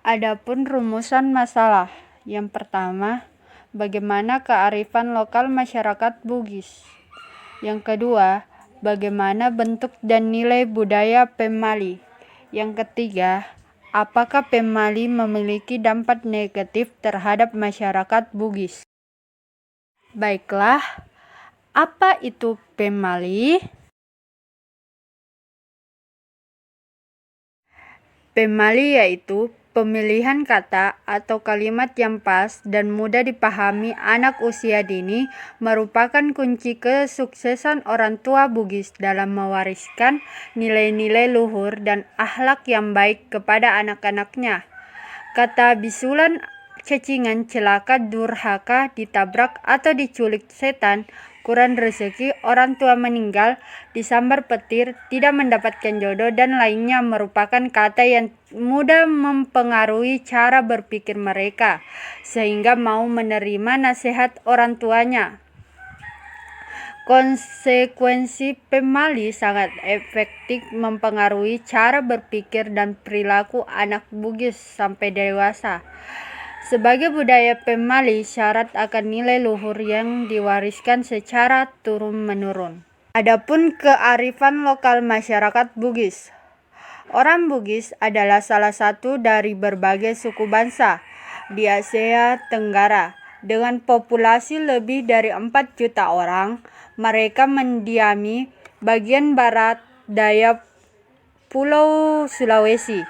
Adapun rumusan masalah. Yang pertama, bagaimana kearifan lokal masyarakat Bugis. Yang kedua, bagaimana bentuk dan nilai budaya Pemali. Yang ketiga, apakah Pemali memiliki dampak negatif terhadap masyarakat Bugis? Baiklah, apa itu Pemali? Pemali yaitu pemilihan kata atau kalimat yang pas dan mudah dipahami anak usia dini merupakan kunci kesuksesan orang tua Bugis dalam mewariskan nilai-nilai luhur dan akhlak yang baik kepada anak-anaknya. Kata bisulan, cacingan, celaka, durhaka, ditabrak atau diculik setan, kurang rezeki, orang tua meninggal, disambar petir, tidak mendapatkan jodoh, dan lainnya merupakan kata yang mudah mempengaruhi cara berpikir mereka, sehingga mau menerima nasihat orang tuanya. Konsekuensi Pemali sangat efektif mempengaruhi cara berpikir dan perilaku anak Bugis sampai dewasa. Sebagai budaya Pemali, syarat akan nilai luhur yang diwariskan secara turun-menurun. Adapun kearifan lokal masyarakat Bugis. Orang Bugis adalah salah satu dari berbagai suku bangsa di Asia Tenggara. Dengan populasi lebih dari 4 juta orang, mereka mendiami bagian barat daya Pulau Sulawesi.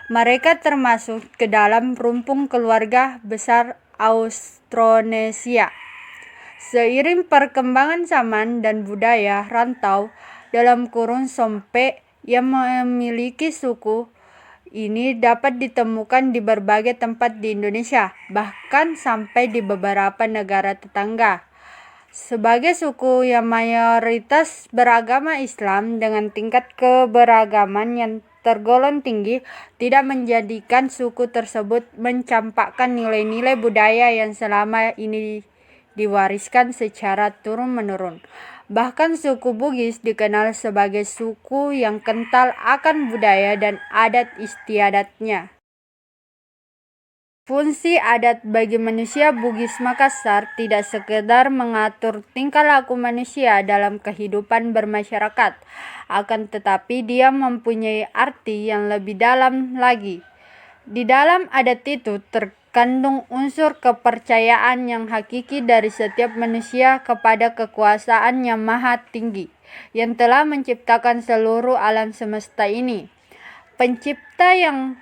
Mereka termasuk ke dalam rumpun keluarga besar Austronesia. Seiring perkembangan zaman dan budaya rantau dalam kurun sampai yang memiliki suku ini dapat ditemukan di berbagai tempat di Indonesia, bahkan sampai di beberapa negara tetangga. Sebagai suku yang mayoritas beragama Islam dengan tingkat keberagaman yang tergolong tinggi, tidak menjadikan suku tersebut mencampakkan nilai-nilai budaya yang selama ini diwariskan secara turun-menurun. Bahkan suku Bugis dikenal sebagai suku yang kental akan budaya dan adat istiadatnya. Fungsi adat bagi manusia Bugis Makassar tidak sekedar mengatur tingkah laku manusia dalam kehidupan bermasyarakat, akan tetapi dia mempunyai arti yang lebih dalam lagi. Di dalam adat itu terkandung unsur kepercayaan yang hakiki dari setiap manusia kepada kekuasaan yang maha tinggi, yang telah menciptakan seluruh alam semesta ini. Pencipta yang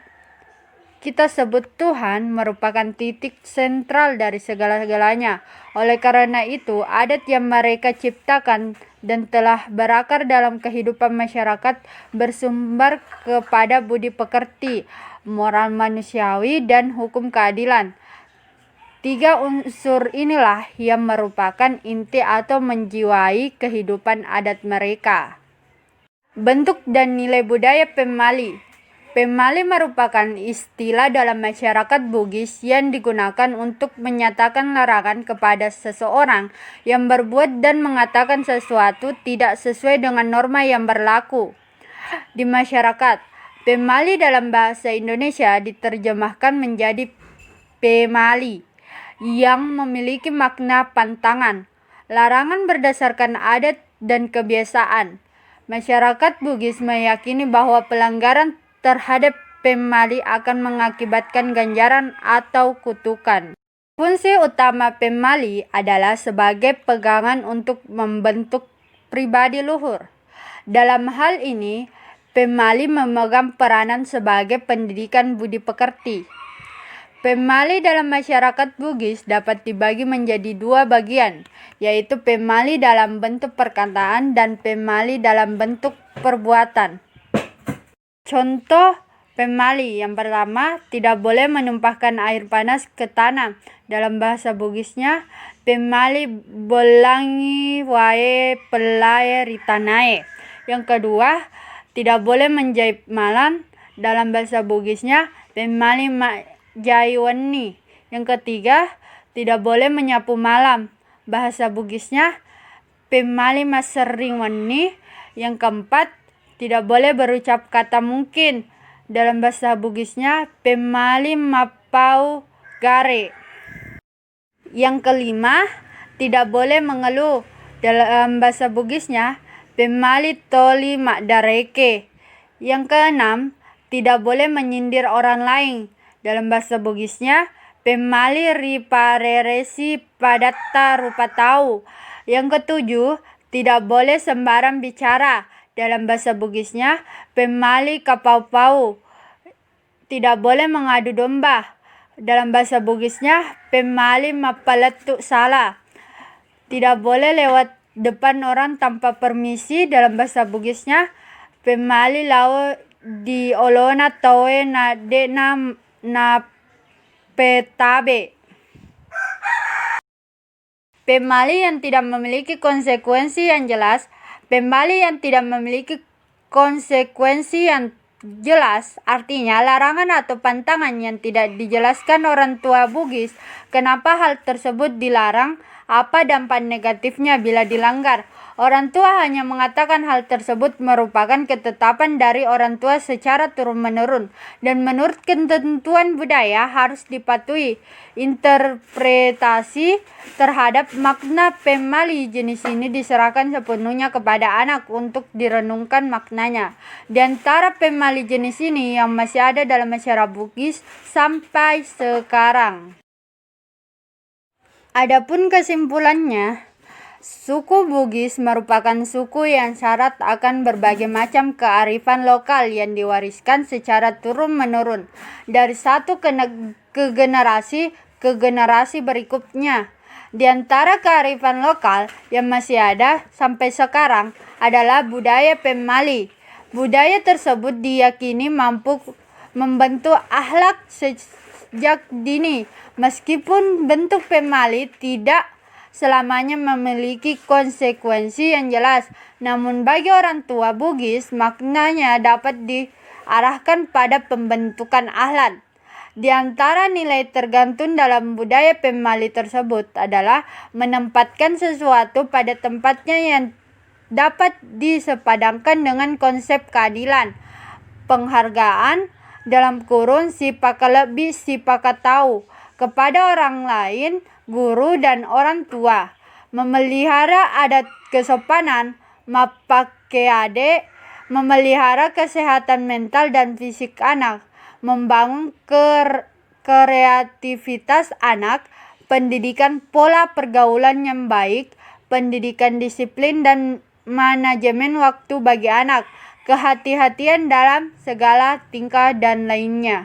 kita sebut Tuhan merupakan titik sentral dari segala-galanya. Oleh karena itu, adat yang mereka ciptakan dan telah berakar dalam kehidupan masyarakat bersumber kepada budi pekerti, moral manusiawi, dan hukum keadilan. 3 unsur inilah yang merupakan inti atau menjiwai kehidupan adat mereka. Bentuk dan nilai budaya Pemali. Pemali merupakan istilah dalam masyarakat Bugis yang digunakan untuk menyatakan larangan kepada seseorang yang berbuat dan mengatakan sesuatu tidak sesuai dengan norma yang berlaku di masyarakat. Pemali dalam bahasa Indonesia diterjemahkan menjadi Pemali, yang memiliki makna pantangan, larangan berdasarkan adat dan kebiasaan. Masyarakat Bugis meyakini bahwa pelanggaran terhadap Pemali akan mengakibatkan ganjaran atau kutukan. Fungsi utama Pemali adalah sebagai pegangan untuk membentuk pribadi luhur. Dalam hal ini, Pemali memegang peranan sebagai pendidikan budi pekerti. Pemali dalam masyarakat Bugis dapat dibagi menjadi 2 bagian, yaitu Pemali dalam bentuk perkataan dan Pemali dalam bentuk perbuatan. Contoh Pemali yang pertama, tidak boleh menumpahkan air panas ke tanah. Dalam bahasa Bugisnya, Pemali bolangi wae pelae ritanae. Yang kedua, tidak boleh menjahit malam. Dalam bahasa Bugisnya, Pemali jaiweni. Yang ketiga, tidak boleh menyapu malam. Bahasa Bugisnya, Pemali masering weni. Yang keempat, tidak boleh berucap kata mungkin. dalam bahasa Bugisnya pemali mapau gare. Yang kelima, tidak boleh mengeluh, dalam bahasa Bugisnya pemali toli makdareke. Yang keenam, tidak boleh menyindir orang lain, dalam bahasa Bugisnya pemali ripareresi padatta rupa tahu. Yang ketujuh, tidak boleh sembarang bicara, dalam bahasa Bugisnya pemali kapau-pau. Tidak boleh mengadu domba, dalam bahasa Bugisnya pemali mapaletuk salah. Tidak boleh lewat depan orang tanpa permisi, dalam bahasa Bugisnya pemali lao di olona toe na dena na petabe. Pemali yang tidak memiliki konsekuensi yang jelas. Pemali yang tidak memiliki konsekuensi yang jelas artinya larangan atau pantangan yang tidak dijelaskan orang tua Bugis. Kenapa hal tersebut dilarang? Apa dampak negatifnya bila dilanggar? Orang tua hanya mengatakan hal tersebut merupakan ketetapan dari orang tua secara turun-menurun dan menurut ketentuan budaya harus dipatuhi. Interpretasi terhadap makna pemali jenis ini diserahkan sepenuhnya kepada anak untuk direnungkan maknanya. Di antara pemali jenis ini yang masih ada dalam masyarakat Bugis sampai sekarang. Adapun kesimpulannya, suku Bugis merupakan suku yang syarat akan berbagai macam kearifan lokal yang diwariskan secara turun-menurun dari satu ke generasi ke generasi berikutnya. Di antara kearifan lokal yang masih ada sampai sekarang adalah budaya pemali. Budaya tersebut diyakini mampu membentuk akhlak sejak dini, meskipun bentuk pemali tidak selamanya memiliki konsekuensi yang jelas. Namun bagi orang tua Bugis, maknanya dapat diarahkan pada pembentukan akhlak. Di antara nilai tergantung dalam budaya pemali tersebut adalah menempatkan sesuatu pada tempatnya yang dapat disepadankan dengan konsep keadilan, penghargaan dalam kurun si pakalebih si pakatau kepada orang lain, guru dan orang tua, memelihara adat kesopanan, mapakeade, memelihara kesehatan mental dan fisik anak, membangun kreativitas anak, pendidikan pola pergaulan yang baik, pendidikan disiplin dan manajemen waktu bagi anak, kehati-hatian dalam segala tingkah dan lainnya.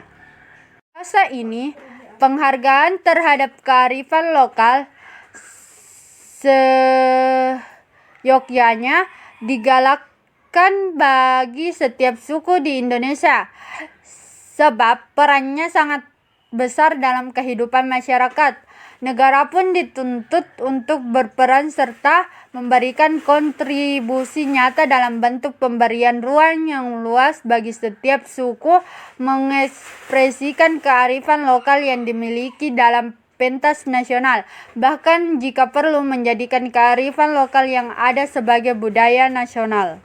Masa ini, penghargaan terhadap kearifan lokal seyogyanya digalakkan bagi setiap suku di Indonesia, sebab perannya sangat besar dalam kehidupan masyarakat. Negara pun dituntut untuk berperan serta memberikan kontribusi nyata dalam bentuk pemberian ruang yang luas bagi setiap suku mengekspresikan kearifan lokal yang dimiliki dalam pentas nasional, bahkan jika perlu menjadikan kearifan lokal yang ada sebagai budaya nasional.